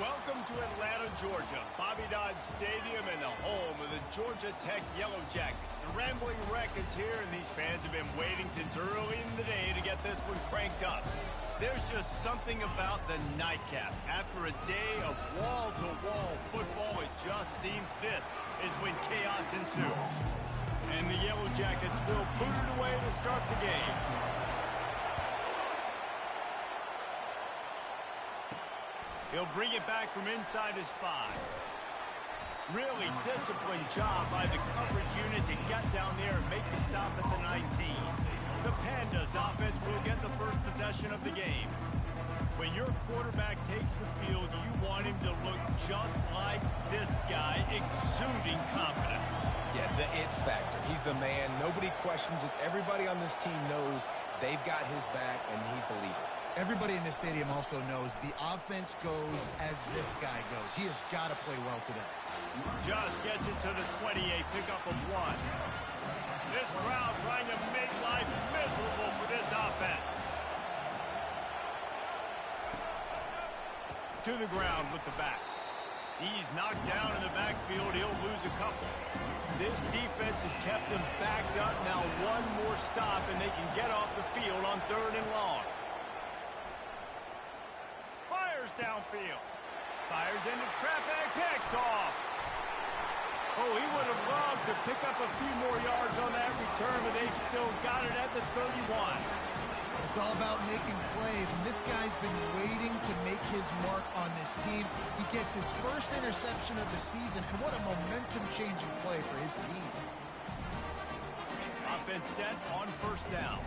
Welcome to Atlanta, Georgia, Bobby Dodd Stadium and the home of the Georgia Tech Yellow Jackets. The Rambling Wreck is here, and these fans have been waiting since early in the day to get this one cranked up. There's just something about the nightcap. After a day of wall-to-wall football, it just seems this is when chaos ensues. And the Yellow Jackets will boot it away to start the game. He'll bring it back from inside his 5. Really disciplined job by the coverage unit to get down there and make the stop at the 19. The Pandas offense will get the first possession of the game. When your quarterback takes the field, you want him to look just like this guy, exuding confidence. Yeah, the it factor. He's the man. Nobody questions it. Everybody on this team knows they've got his back, and he's the leader. Everybody in this stadium also knows the offense goes as this guy goes. He has got to play well today. Just gets it to the 28, pickup of 1. This crowd trying to make life miserable for this offense. To the ground with the back. He's knocked down in the backfield. He'll lose a couple. This defense has kept him backed up. Now one more stop, and they can get off the field on 3rd and long. Downfield. Fires into traffic. Picked off. Oh, he would have loved to pick up a few more yards on that return, but they've still got it at the 31. It's all about making plays, and this guy's been waiting to make his mark on this team. He gets his first interception of the season, and what a momentum-changing play for his team. Offense set on 1st down.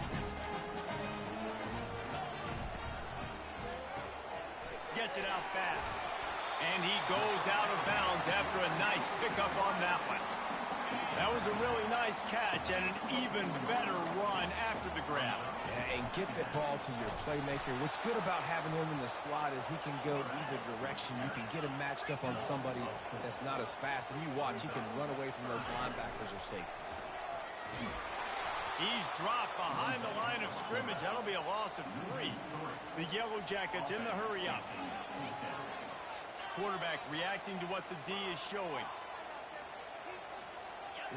Gets it out fast. And he goes out of bounds after a nice pickup on that one. That was a really nice catch and an even better run after the grab. Yeah, and get that ball to your playmaker. What's good about having him in the slot is he can go either direction. You can get him matched up on somebody that's not as fast. And you watch, he can run away from those linebackers or safeties. He's dropped behind the line of scrimmage. That'll be a loss of 3. The Yellow Jackets in the hurry-up. Quarterback reacting to what the D is showing.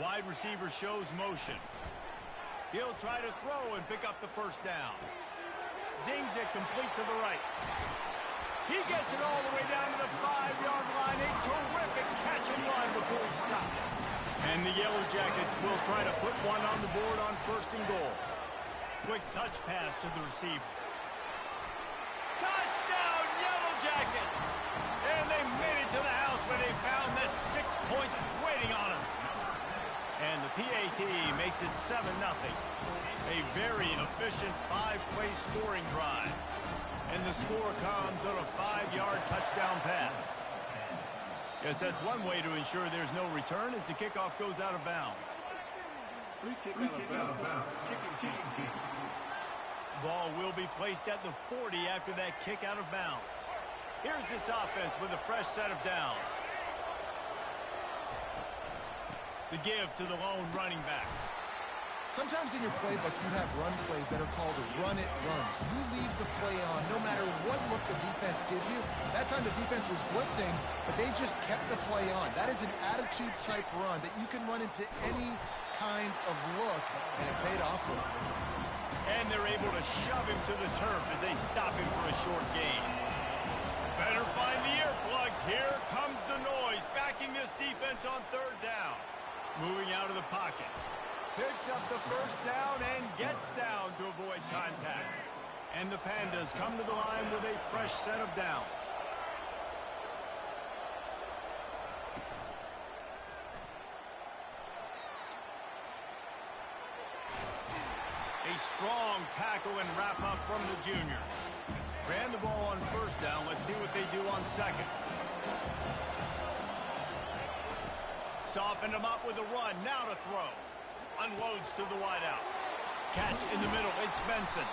Wide receiver shows motion. He'll try to throw and pick up the 1st down. Zings it complete to the right. He gets it all the way down to the 5-yard line. A terrific catch and run before he stopped. And the Yellow Jackets will try to put one on the board on 1st and goal. Quick touch pass to the receiver. Touchdown, Yellow Jackets! And they made it to the house when they found that 6 points waiting on them. And the PAT makes it 7-0. A very efficient 5-play scoring drive. And the score comes on a 5-yard touchdown pass. Yes, that's one way to ensure there's no return as the kickoff goes out of bounds. Free kick out of bounds. Kicking team. Ball will be placed at the 40 after that kick out of bounds. Here's this offense with a fresh set of downs. The give to the lone running back. Sometimes in your playbook, you have run plays that are called run-it runs. You leave the play on no matter what look the defense gives you. That time the defense was blitzing, but they just kept the play on. That is an attitude-type run that you can run into any kind of look, and it paid off for them. And they're able to shove him to the turf as they stop him for a short gain. Better find the earplugs. Here comes the noise, backing this defense on 3rd down. Moving out of the pocket. Picks up the 1st down and gets down to avoid contact. And the Pandas come to the line with a fresh set of downs. A strong tackle and wrap up from the junior. Ran the ball on 1st down. Let's see what they do on 2nd. Softened him up with a run. Now to throw. Unloads to the wideout. Catch in the middle. It's Benson.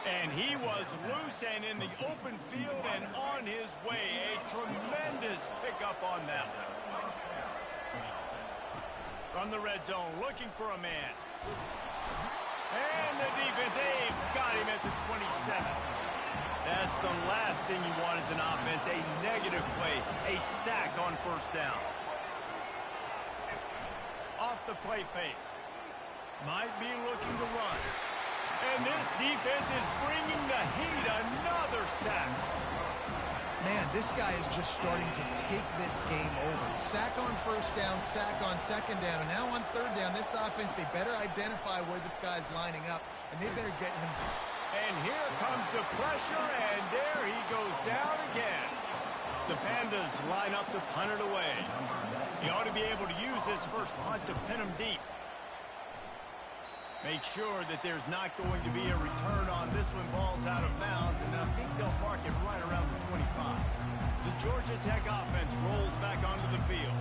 And he was loose and in the open field and on his way. A tremendous pickup on that one. From the red zone, looking for a man. And the defense, they've got him at the 27. That's the last thing you want as an offense, a negative play, a sack on first down. Off the play fake. Might be looking to run. And this defense is bringing the heat. Another sack. Man, this guy is just starting to take this game over. Sack on first down, sack on second down, and now on third down, this offense, they better identify where this guy's lining up, and they better get him. And here comes the pressure, and there he goes down again. The Pandas line up to punt it away. He ought to be able to use this first punt to pin him deep. Make sure that there's not going to be a return on this when ball's out of bounds, and I think they'll mark it right around the 25. The Georgia Tech offense rolls back onto the field.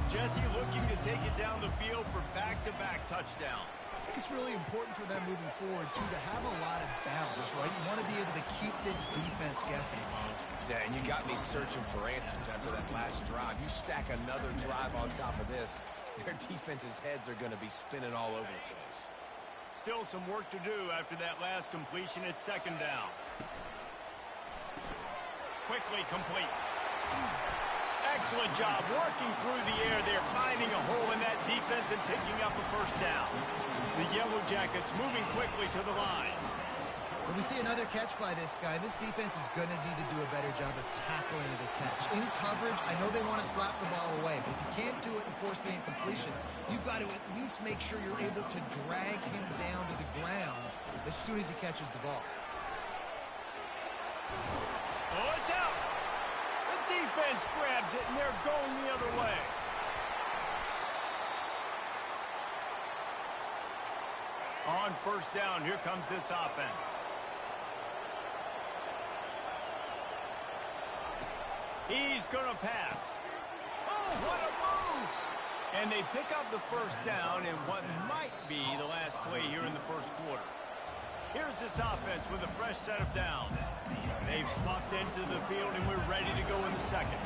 Jesse looking to take it down the field for back-to-back touchdowns. I think it's really important for them moving forward, too, to have a lot of balance, right? You want to be able to keep this defense guessing, Bob. Yeah, and you got me searching for answers after that last drive. You stack another drive on top of this, their defense's heads are going to be spinning all over the place. Still some work to do after that last completion at second down. Quickly complete. Excellent job working through the air there, finding a hole in that defense and picking up a first down. The Yellow Jackets moving quickly to the line. When we see another catch by this guy, this defense is going to need to do a better job of tackling the catch. In coverage, I know they want to slap the ball away, but if you can't do it and force the incompletion, you've got to at least make sure you're able to drag him down to the ground as soon as he catches the ball. Oh, it's out! The defense grabs it, and they're going the other way. On first down, here comes this offense. He's going to pass. Oh, what a move! And they pick up the first down in what might be the last play here in the first quarter. Here's this offense with a fresh set of downs. They've swapped into the field, and we're ready to go in the second.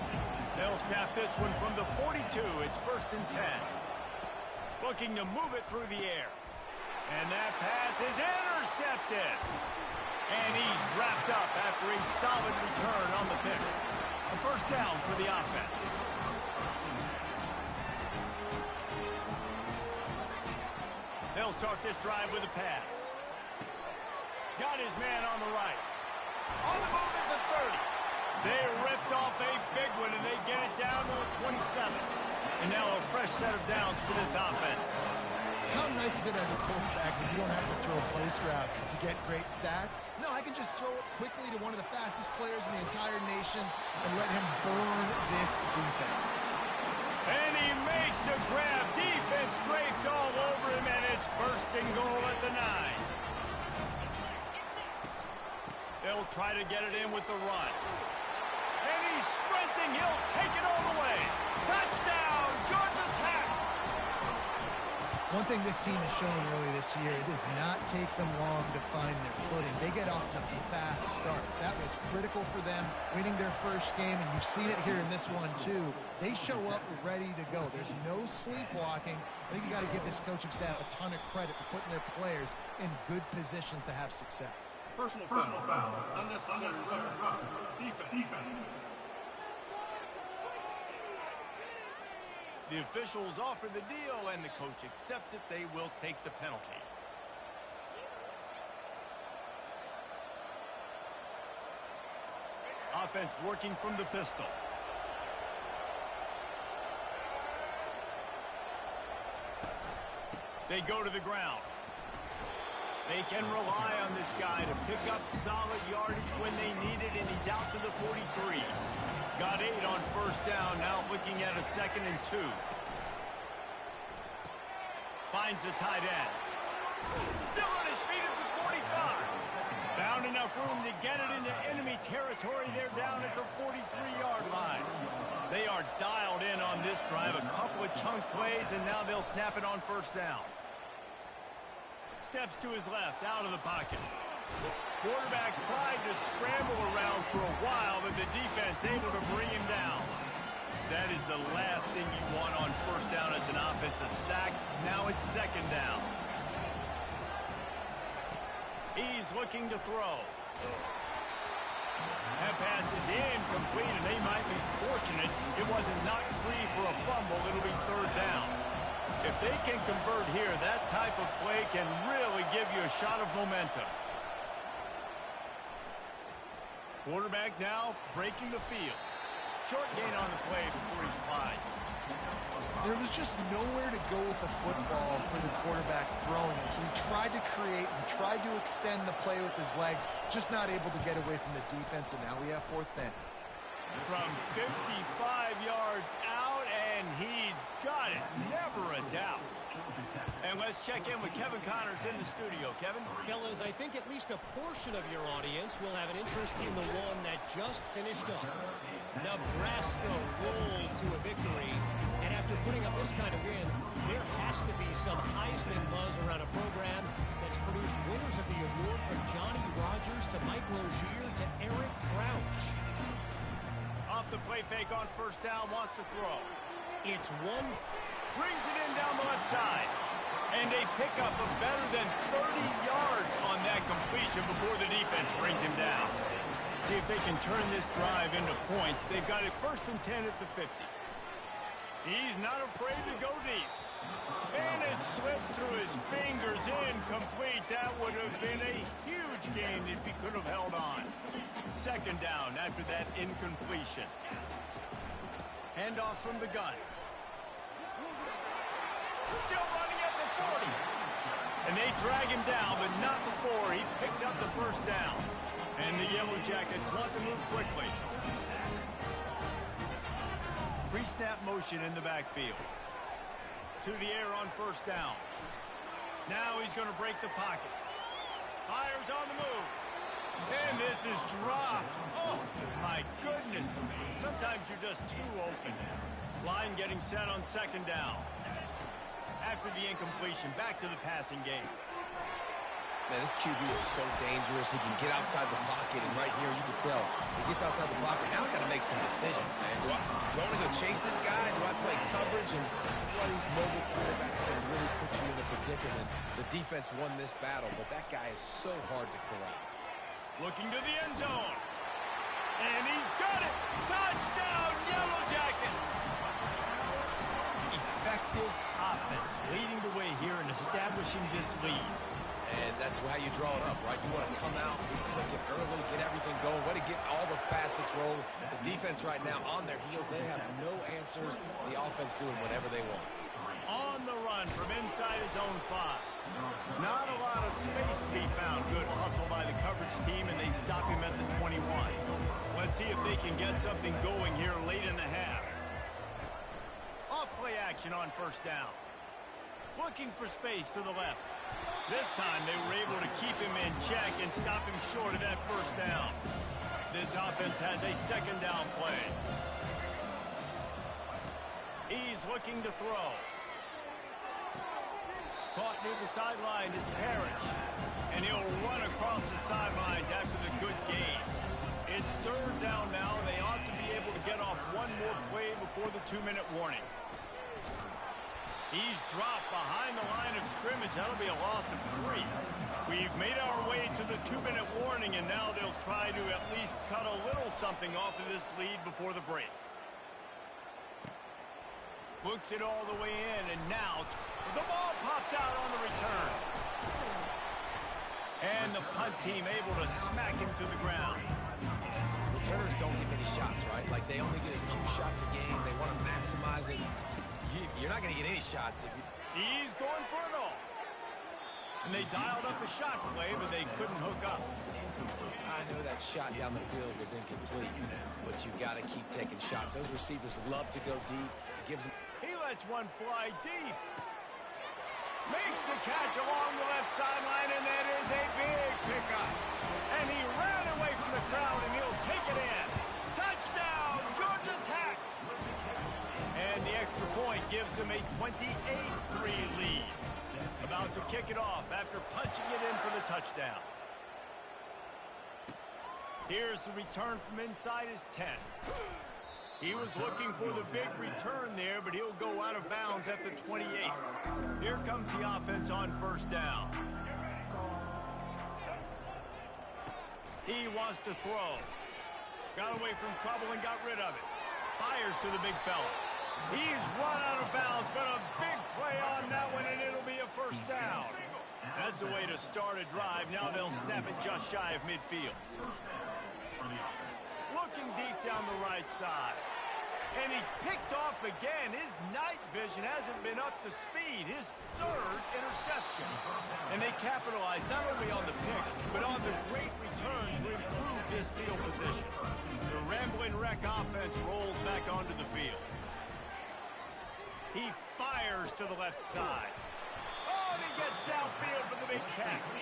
They'll snap this one from the 42. It's 1st and 10. Looking to move it through the air. And that pass is intercepted. And he's wrapped up after a solid return on the pick. A first down for the offense. They'll start this drive with a pass. Got his man on the right. On the move at the 30. They ripped off a big one, and they get it down to the 27. And now a fresh set of downs for this offense. How nice is it as a quarterback that you don't have to throw post routes to get great stats? No, I can just throw it quickly to one of the fastest players in the entire nation and let him burn this defense. And he makes a grab. Defense draped all over him, and it's 1st and goal at the 9. They'll try to get it in with the run. And he's sprinting. He'll take it all the way. Touchdown, Georgia Tech! One thing this team has shown early this year, it does not take them long to find their footing. They get off to fast starts. That was critical for them, winning their first game, and you've seen it here in this one, too. They show up ready to go. There's no sleepwalking. I think you got to give this coaching staff a ton of credit for putting their players in good positions to have success. Personal foul. Unnecessary rough. Defense. The officials offer the deal, and the coach accepts it. They will take the penalty. Offense working from the pistol. They go to the ground. They can rely on this guy to pick up solid yardage when they need it, and he's out to the 43. Got 8 on first down, now looking at a 2nd and 2. Finds the tight end. Still on his feet at the 45. Found enough room to get it into enemy territory. They're down at the 43-yard line. They are dialed in on this drive. A couple of chunk plays, and now they'll snap it on first down. Steps to his left, out of the pocket. Quarterback tried to scramble around for a while, but the defense able to bring him down. That is the last thing you want on first down as an offensive sack. Now it's 2nd down. He's looking to throw. That pass is incomplete, and they might be fortunate it wasn't knocked free for a fumble. It'll be third down. If they can convert here, that type of play can really give you a shot of momentum. Quarterback now breaking the field. Short gain on the play before he slides. There was just nowhere to go with the football for the quarterback throwing it. So he tried to create, he tried to extend the play with his legs, just not able to get away from the defense, and now we have fourth down. From 55 yards out, and he's got it. Never a doubt. And let's check in with Kevin Connors in the studio. Kevin? Fellas, I think at least a portion of your audience will have an interest in the one that just finished up. Nebraska rolled to a victory, and after putting up this kind of win, there has to be some Heisman buzz around a program that's produced winners of the award from Johnny Rodgers to Mike Rozier to Eric Crouch. Off the play fake on first down, wants to throw. It's one. Brings it in down the left side. And a pickup of better than 30 yards on that completion before the defense brings him down. See if they can turn this drive into points. They've got it first and 10 at the 50. He's not afraid to go deep. And it slips through his fingers, incomplete. That would have been a huge gain if he could have held on. Second down after that incompletion. Handoff from the gun. Still running at the 40. And they drag him down, but not before he picks up the first down. And the Yellow Jackets want to move quickly. Pre-snap motion in the backfield. To the air on first down. Now he's going to break the pocket. Fires on the move. And this is dropped. Oh, my goodness. Sometimes you're just too open. Line getting set on second down. After the incompletion, back to the passing game. Man, this QB is so dangerous. He can get outside the pocket, and right here you can tell he gets outside the pocket. Now I got to make some decisions, man. Do I want to go chase this guy? Do I play coverage? And that's why these mobile quarterbacks can really put you in a predicament. The defense won this battle, but that guy is so hard to corral. Looking to the end zone. And he's got it. Touchdown, Yellow Jackets. Effective offense leading the way here and establishing this lead. And that's how you draw it up, right? You want to come out, be clicking early, get everything going, way to get all the facets rolling. The defense right now on their heels, they have no answers. The offense doing whatever they want. On the run from inside his own 5. Not a lot of space to be found. Good hustle by the coverage team, and they stop him at the 21. Let's see if they can get something going here late in the half. Off play action on first down. Looking for space to the left. This time they were able to keep him in check and stop him short of that first down. This offense has a second down play. He's looking to throw. Caught near the sideline, it's Parrish. And he'll run across the sidelines after the good gain. It's third down now. They ought to be able to get off one more play before the 2-minute warning. He's dropped behind the line of scrimmage. That'll be a loss of 3. We've made our way to the 2-minute warning, and now they'll try to at least cut a little something off of this lead before the break. Looks it all the way in, and now the ball pops out on the return. And the punt team able to smack him to the ground. Returners don't get many shots, right? Like, they only get a few shots a game. They want to maximize it. You're not going to get any shots if you... He's going for it all. And they dialed up a shot play, but they couldn't hook up. I know that shot down the field was incomplete, but you've got to keep taking shots. Those receivers love to go deep. Gives them... He lets one fly deep. Makes the catch along the left sideline, and that is a big pickup. And he ran away from the crowd, and he'll take it in. Touchdown, Georgia Tech! And the extra point gives them a 28-3 lead. About to kick it off after punching it in for the touchdown. Here's the return from inside his 10. He was looking for the big return there, but he'll go out of bounds at the 28. Here comes the offense on first down. He wants to throw. Got away from trouble and got rid of it. Fires to the big fella. He's run out of bounds, but a big play on that one, and it'll be a first down. That's the way to start a drive. Now they'll snap it just shy of midfield. Looking deep down the right side. And he's picked off again. His night vision hasn't been up to speed. His third interception. And they capitalize not only on the pick, but on the great return to improve this field position. The Rambling Wreck offense rolls back onto the field. He fires to the left side. Oh, and he gets downfield for the big catch.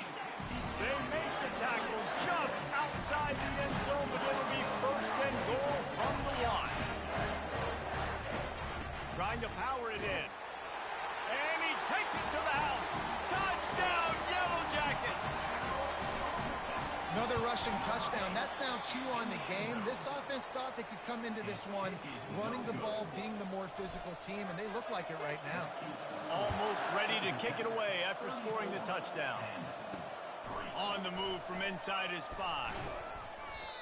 They make the tackle just outside the end zone, but it'll be first and goal from the line. Trying to power it in. And he takes it to the house. Touchdown, Yellow Jackets! Another rushing touchdown. That's now 2 on the game. This offense thought they could come into this one running the ball, being the more physical team, and they look like it right now. Almost ready to kick it away after scoring the touchdown. On the move from inside his 5.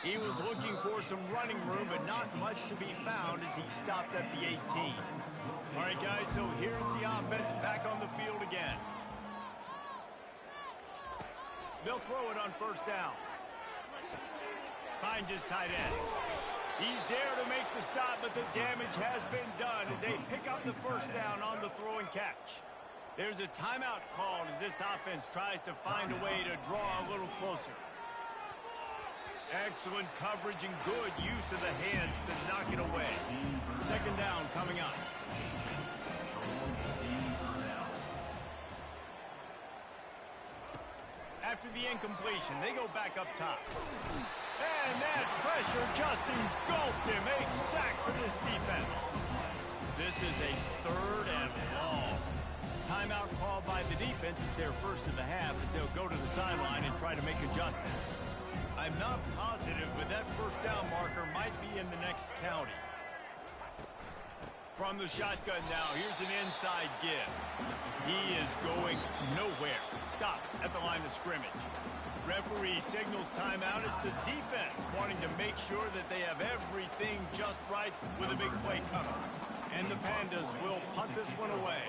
He was looking for some running room, but not much to be found as he stopped at the 18. All right, guys, so here's the offense back on the field again. They'll throw it on first down. Finds his tight end. He's there to make the stop, but the damage has been done as they pick up the first down on the throw and catch. There's a timeout called as this offense tries to find a way to draw a little closer. Excellent coverage and good use of the hands to knock it away. Second down coming up. After the incompletion, they go back up top. And that pressure just engulfed him. A sack for this defense. This is a third and long. Timeout called by the defense. It's their first of the half as they'll go to the sideline and try to make adjustments. I'm not positive, but that first down marker might be in the next county. From the shotgun now, here's an inside give. He is going nowhere. Stop at the line of scrimmage. Referee signals timeout. It's the defense wanting to make sure that they have everything just right with a big play coming. And the Pandas will punt this one away.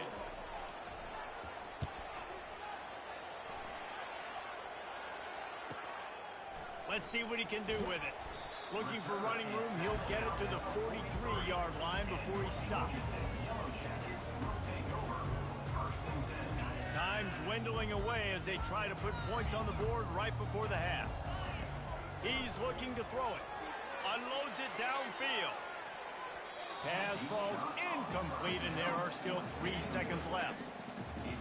Let's see what he can do with it. Looking for running room, he'll get it to the 43-yard line before he stops. Time dwindling away as they try to put points on the board right before the half. He's looking to throw it. Unloads it downfield. Pass falls incomplete, and there are still 3 seconds left.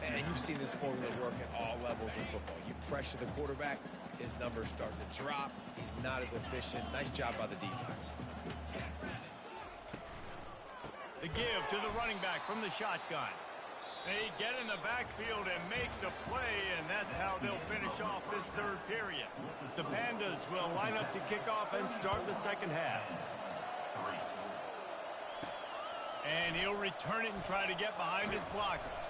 And you've seen this formula work at all levels in football. You pressure the quarterback, his numbers start to drop. He's not as efficient. Nice job by the defense. The give to the running back from the shotgun. They get in the backfield and make the play, and that's how they'll finish off this third period. The Pandas will line up to kick off and start the second half. And he'll return it and try to get behind his blockers.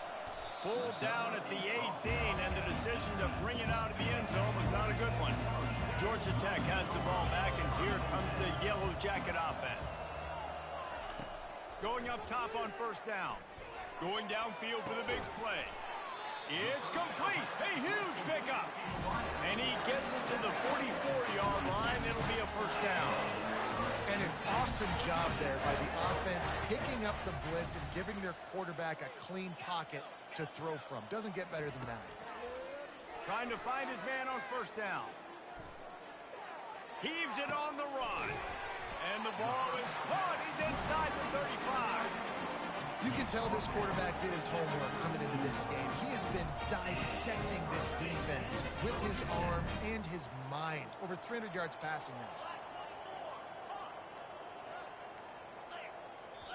Pulled down at the 18, and the decision to bring it out of the end zone was not a good one. Georgia Tech has the ball back, and here comes the Yellow Jacket offense. Going up top on first down. Going downfield for the big play. It's complete. A huge pickup. And he gets it to the 44-yard line. It'll be a first down. And an awesome job there by the offense, picking up the blitz and giving their quarterback a clean pocket to throw from. Doesn't get better than that. Trying to find his man on first down. Heaves it on the run. And the ball is caught. He's inside the 35. You can tell this quarterback did his homework coming into this game. He has been dissecting this defense with his arm and his mind. Over 300 yards passing now.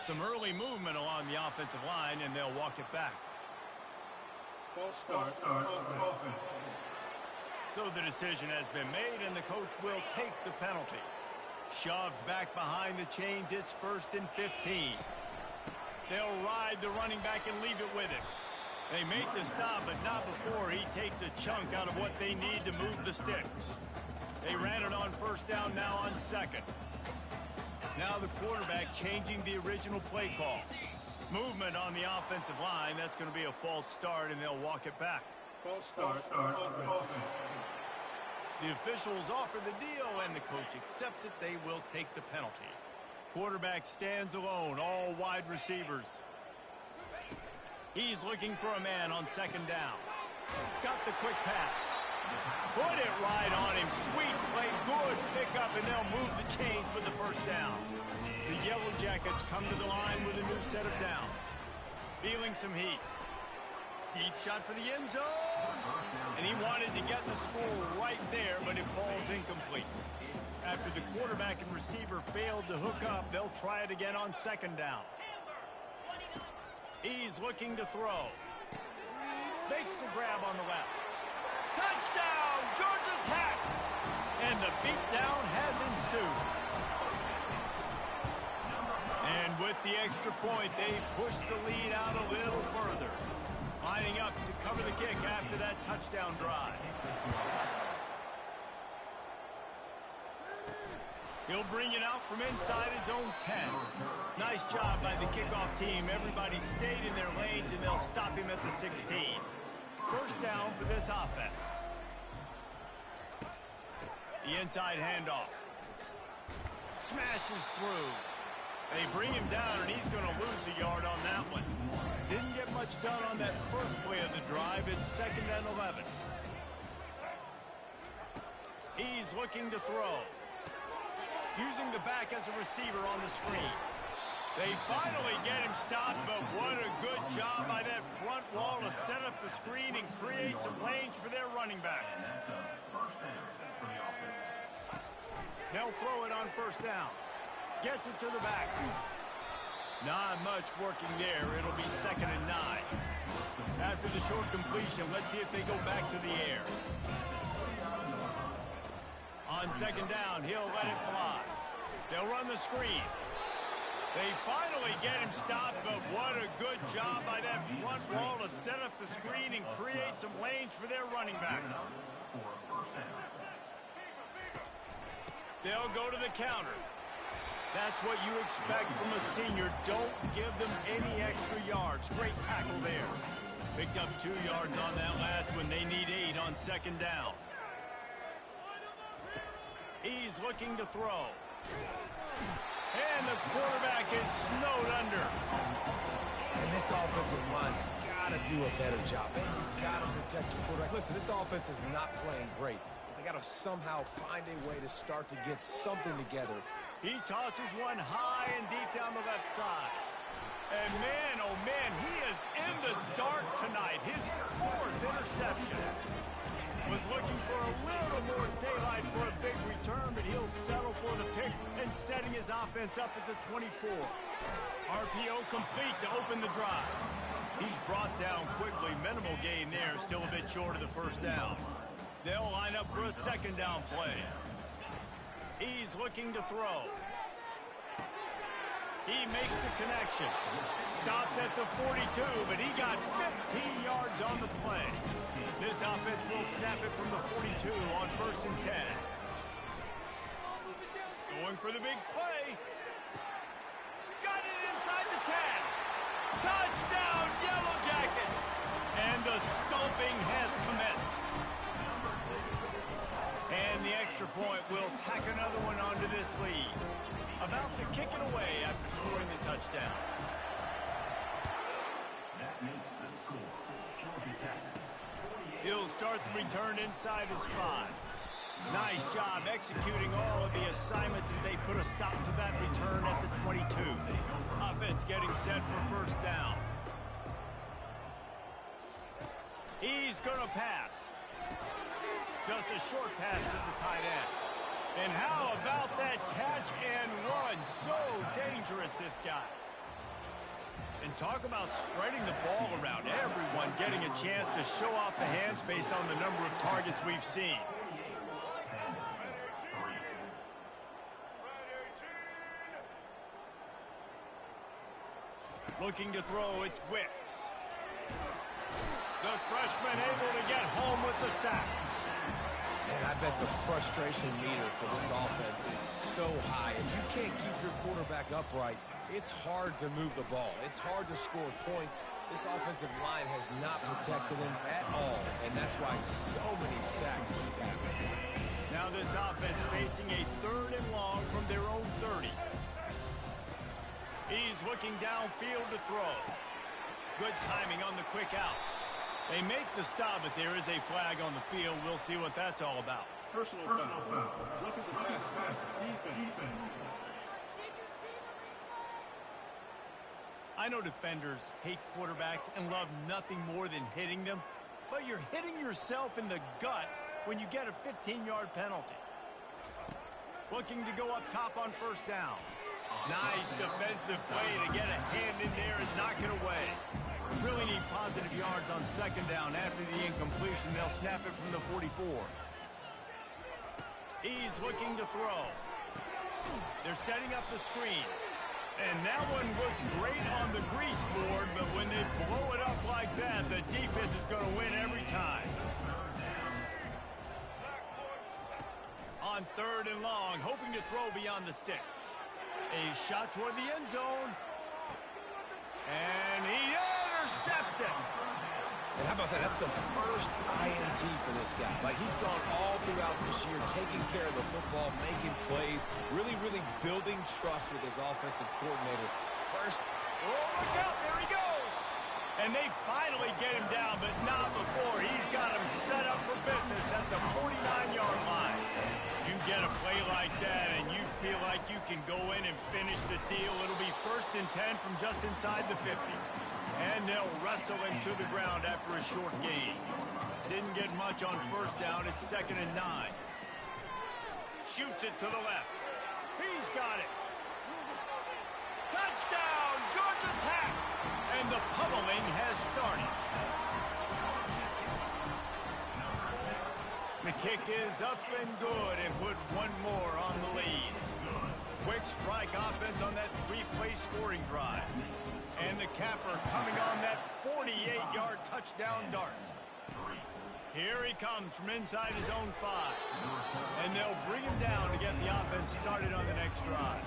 Some early movement along the offensive line, and they'll walk it back. False start offense. So the decision has been made, and the coach will take the penalty. Shoves back behind the chains. It's 1st and 15. They'll ride the running back and leave it with him. They make the stop, but not before he takes a chunk out of what they need to move the sticks. They ran it on first down, now on second. Now the quarterback changing the original play call. Movement on the offensive line. That's going to be a false start, and they'll walk it back. False start. Offense. The officials offer the deal, and the coach accepts it. They will take the penalty. Quarterback stands alone, all wide receivers. He's looking for a man on second down. Got the quick pass. Put it right on him. Sweet play, good pickup, and they'll move the chains with the first down. The Yellow Jackets come to the line with a new set of downs. Feeling some heat. Deep shot for the end zone. And he wanted to get the score right there, but it falls incomplete. After the quarterback and receiver failed to hook up, they'll try it again on second down. He's looking to throw. Makes the grab on the left. Touchdown, Georgia Tech! And the beatdown has ensued. And with the extra point, they push the lead out a little further. Lining up to cover the kick after that touchdown drive. He'll bring it out from inside his own 10. Nice job by the kickoff team. Everybody stayed in their lanes, and they'll stop him at the 16. First down for this offense. The inside handoff. Smashes through. They bring him down, and he's going to lose a yard on that one. Didn't get much done on that first play of the drive. It's 2nd and 11. He's looking to throw. Using the back as a receiver on the screen. They finally get him stopped, but what a good job by that front wall to set up the screen and create some lanes for their running back. They'll throw it on first down. Gets it to the back. Not much working there. It'll be 2nd and 9. After the short completion, let's see if they go back to the air. On second down, he'll let it fly. They'll run the screen. They finally get him stopped, but what a good job by that front wall to set up the screen and create some lanes for their running back. They'll go to the counter. That's what you expect from a senior. Don't give them any extra yards. Great tackle there. Picked up 2 yards on that last one. They need 8 on second down. He's looking to throw. And the quarterback is snowed under. And this offensive line's got to do a better job. They've got to protect your quarterback. Listen, this offense is not playing great. They got to somehow find a way to start to get something together. He tosses one high and deep down the left side. And man, oh man, he is in the dark tonight. His 4th interception. Was looking for a little more daylight for a big return, but he'll settle for the pick and setting his offense up at the 24. RPO complete to open the drive. He's brought down quickly. Minimal gain there, still a bit short of the first down. They'll line up for a second down play. He's looking to throw. He makes the connection. Stopped at the 42, but he got 15 yards on the play. This offense will snap it from the 42 on 1st and 10. Going for the big play. Got it inside the 10. Touchdown, Yellow Jackets! And the stomping has commenced. And the extra point will tack another one onto this lead. About to kick it away after scoring the touchdown. That makes the score. Georgia Tech. He'll start the return inside his 5. Nice job executing all of the assignments as they put a stop to that return at the 22. Offense getting set for first down. He's going to pass. Just a short pass to the tight end. And how about that catch and run? So dangerous, this guy. And talk about spreading the ball around. Everyone getting a chance to show off the hands based on the number of targets we've seen. Looking to throw, it's Wicks. The freshman able to get home with the sack. Man, I bet the frustration meter for this offense is so high. If you can't keep your quarterback upright, it's hard to move the ball. It's hard to score points. This offensive line has not protected him at all, and that's why so many sacks keep happening. Now this offense facing a 3rd and long from their own 30. He's looking downfield to throw. Good timing on the quick out. They make the stop, but there is a flag on the field. We'll see what that's all about. Personal foul. Roughing the pass. Defense. I know defenders hate quarterbacks and love nothing more than hitting them, but you're hitting yourself in the gut when you get a 15-yard penalty. Looking to go up top on 1st down. Nice defensive play to get a hand in there and knock it away. Really need positive yards on 2nd down. After the incompletion, they'll snap it from the 44. He's looking to throw. They're setting up the screen. And that one looked great on the grease board, but when they blow it up like that, the defense is going to win every time. On 3rd and long, hoping to throw beyond the sticks. A shot toward the end zone. And he intercepts it. And how about that? That's the first INT for this guy. Like, he's gone all throughout this year, taking care of the football, making plays, really building trust with his offensive coordinator. First, oh, look out, there he goes. And they finally get him down, but not before. He's got him set up for business at the 49-yard line. You get a play like that, and you feel like you can go in and finish the deal. It'll be 1st and 10 from just inside the 50. And they'll wrestle him to the ground after a short gain. Didn't get much on 1st down. It's 2nd and 9. Shoots it to the left. He's got it. Touchdown, Georgia Tech! And the pummeling has started. The kick is up and good and put one more on the lead. Quick strike offense on that 3-play scoring drive. And the capper coming on that 48-yard touchdown dart. Here he comes from inside his own 5. And they'll bring him down to get the offense started on the next drive.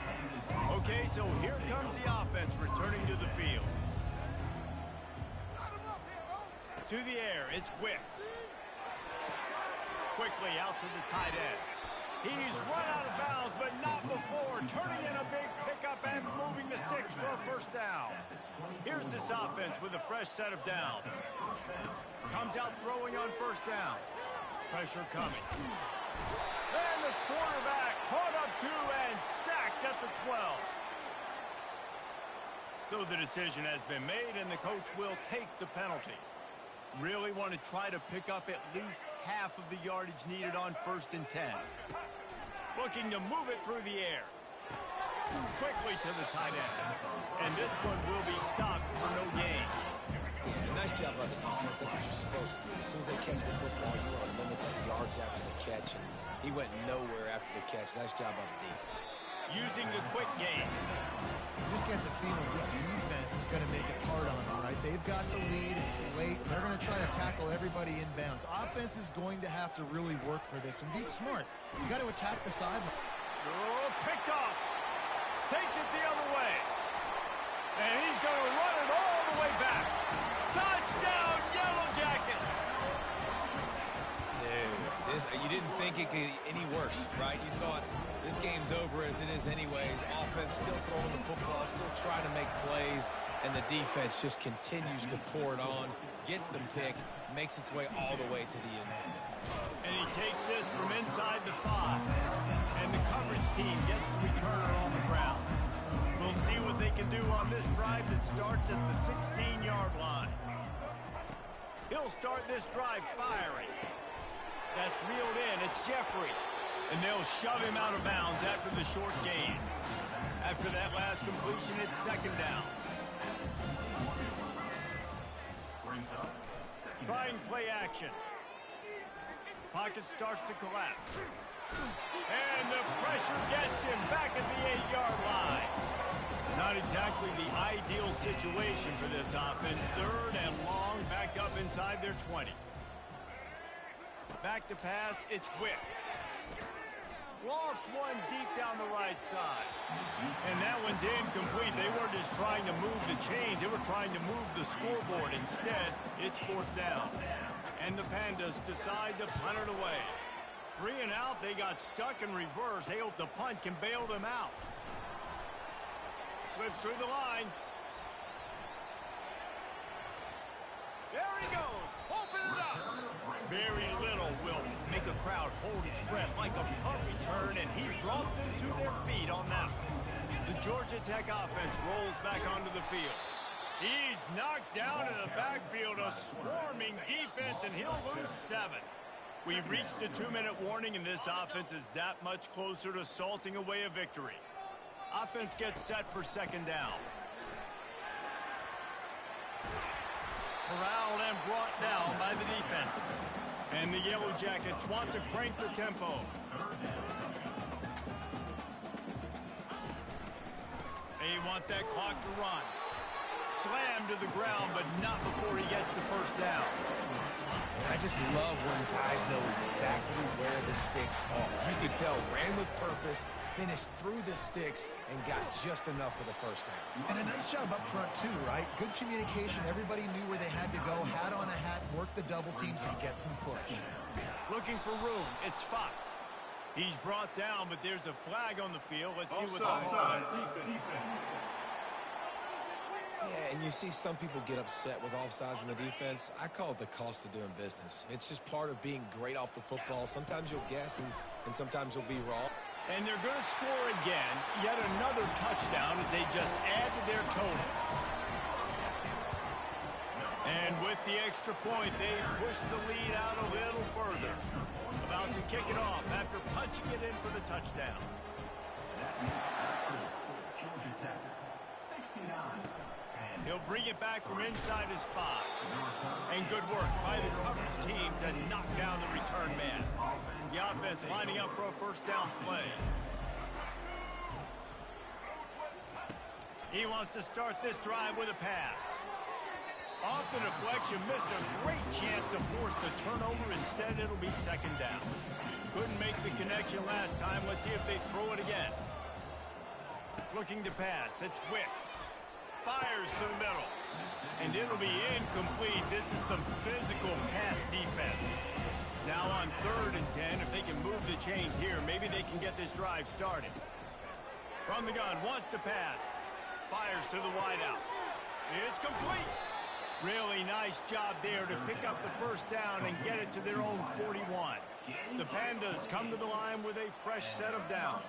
Okay, so here comes the offense returning to the field. To the air, it's Wicks. Quickly out to the tight end. He's run out of bounds, but not before. Turning in a big pickup and moving the sticks for a 1st down. Here's this offense with a fresh set of downs. Comes out throwing on 1st down. Pressure coming. And the quarterback caught up to and sacked at the 12. So the decision has been made, and the coach will take the penalty. Really want to try to pick up at least half of the yardage needed on 1st and 10. Looking to move it through the air. Quickly to the tight end. And this one will be stopped for no gain. Yeah, nice job by the defense. That's what you're supposed to do. As soon as they catch the football, you want to limit the yards after the catch. And he went nowhere after the catch. Nice job by the defense. Using the quick game. You just get the feeling this defense is going to make it hard on them, right? They've got the lead. It's late. They're going to try to tackle everybody inbounds. Offense is going to have to really work for this and be smart. You got to attack the sideline. Oh, picked off. Takes it the other way. And he's going to run it all the way back. Touchdown, Yellow Jackets! Dude, you didn't think it could get any worse, right? You thought this game's over as it is anyways. Offense still throwing the football, still trying to make plays, and the defense just continues to pour it on, gets the pick, makes its way all the way to the end zone. And he takes this from inside the 5. And the coverage team gets to return it on the ground. We'll see what they can do on this drive that starts at the 16-yard line. He'll start this drive firing. That's reeled in. It's Jeffrey. And they'll shove him out of bounds after the short gain. After that last completion, it's 2nd down. Trying play action. Pocket starts to collapse. And the pressure gets him back at the 8-yard line. Not exactly the ideal situation for this offense. 3rd and long, back up inside their 20. Back to pass, it's Wicks. Lost one deep down the right side. And that one's incomplete. They weren't just trying to move the chains. They were trying to move the scoreboard. Instead, it's 4th down. And the Pandas decide to punt it away. 3 and out. They got stuck in reverse. They hope the punt can bail them out. Slips through the line. There he goes. Open it up. Very little will make a crowd hold its breath like a punt return, and he brought them to their feet on that one. The Georgia Tech offense rolls back onto the field. He's knocked down in the backfield, a swarming defense, and he'll lose 7. We've reached the 2-minute warning, and this offense is that much closer to salting away a victory. Offense gets set for 2nd down. Corralled and brought down by the defense. And the Yellow Jackets want to crank the tempo. They want that clock to run. Slammed to the ground, but not before he gets the 1st down. And I just love when guys know exactly where the sticks are. You could tell, ran with purpose, finished through the sticks, and got just enough for the 1st down. And a nice job up front, too, right? Good communication. Everybody knew where they had to go. Hat on a hat, work the double teams, and get some push. Looking for room. It's Fox. He's brought down, but there's a flag on the field. Let's see what the call is. Yeah, and you see some people get upset with offsides in the defense. I call it the cost of doing business. It's just part of being great off the football. Sometimes you'll guess, and sometimes you'll be wrong. And they're going to score again. Yet another touchdown as they just add to their total. And with the extra point, they push the lead out a little further. About to kick it off after punching it in for the touchdown. That makes the score. Georgia Tech, 69. He'll bring it back from inside his 5. And good work by the coverage team to knock down the return man. The offense lining up for a 1st down play. He wants to start this drive with a pass. Off the deflection, missed a great chance to force the turnover. Instead, it'll be 2nd down. Couldn't make the connection last time. Let's see if they throw it again. Looking to pass. It's Wicks. Fires to the middle. And it'll be incomplete. This is some physical pass defense. Now on 3rd and 10, if they can move the chains here, maybe they can get this drive started. From the gun, wants to pass. Fires to the wideout. It's complete. Really nice job there to pick up the 1st down and get it to their own 41. The Pandas come to the line with a fresh set of downs.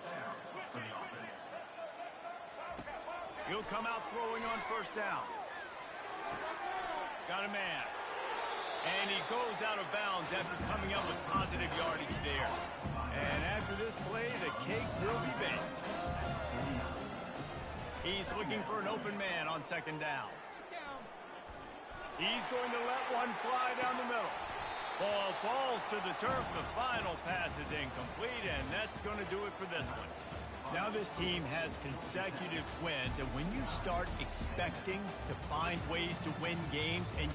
He'll come out throwing on 1st down. Got a man. And he goes out of bounds after coming up with positive yardage there. And after this play, the cake will be baked. He's looking for an open man on 2nd down. He's going to let one fly down the middle. Ball falls to the turf. The final pass is incomplete, and that's going to do it for this one. Now this team has consecutive wins, and when you start expecting to find ways to win games, and